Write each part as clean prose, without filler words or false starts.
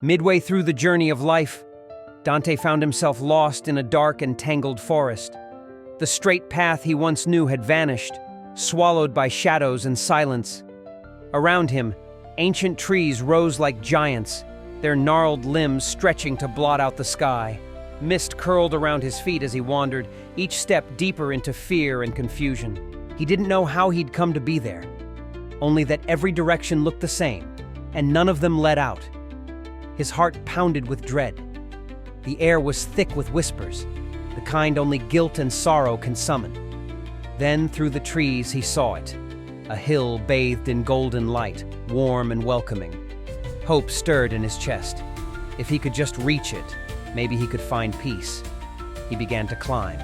Midway through the journey of life, Dante found himself lost in a dark and tangled forest. The straight path he once knew had vanished, swallowed by shadows and silence. Around him, ancient trees rose like giants, their gnarled limbs stretching to blot out the sky. Mist curled around his feet as he wandered, each step deeper into fear and confusion. He didn't know how he'd come to be there, only that every direction looked the same, and none of them led out. His heart pounded with dread. The air was thick with whispers, the kind only guilt and sorrow can summon. Then through the trees he saw it, a hill bathed in golden light, warm and welcoming. Hope stirred in his chest. If he could just reach it, maybe he could find peace. He began to climb,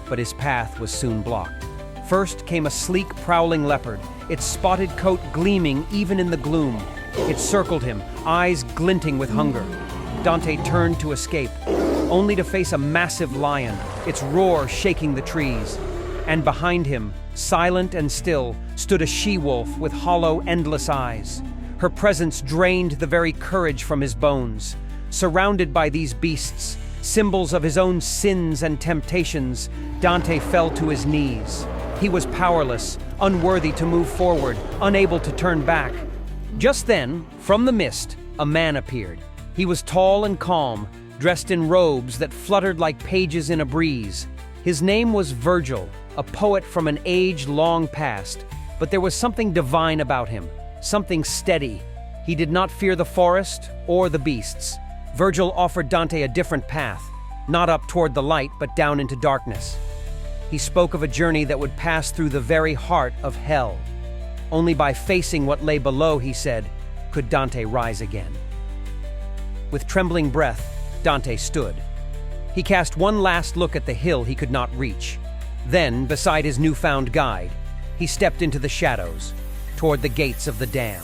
but his path was soon blocked. First came a sleek, prowling leopard, its spotted coat gleaming even in the gloom. It circled him, eyes glinting with hunger. Dante turned to escape, only to face a massive lion, its roar shaking the trees. And behind him, silent and still, stood a she-wolf with hollow, endless eyes. Her presence drained the very courage from his bones. Surrounded by these beasts, symbols of his own sins and temptations, Dante fell to his knees. He was powerless, unworthy to move forward, unable to turn back. Just then, from the mist, a man appeared. He was tall and calm, dressed in robes that fluttered like pages in a breeze. His name was Virgil, a poet from an age long past, but there was something divine about him, something steady. He did not fear the forest or the beasts. Virgil offered Dante a different path, not up toward the light, but down into darkness. He spoke of a journey that would pass through the very heart of hell. Only by facing what lay below, he said, could Dante rise again. With trembling breath, Dante stood. He cast one last look at the hill he could not reach. Then, beside his newfound guide, he stepped into the shadows, toward the gates of the dam.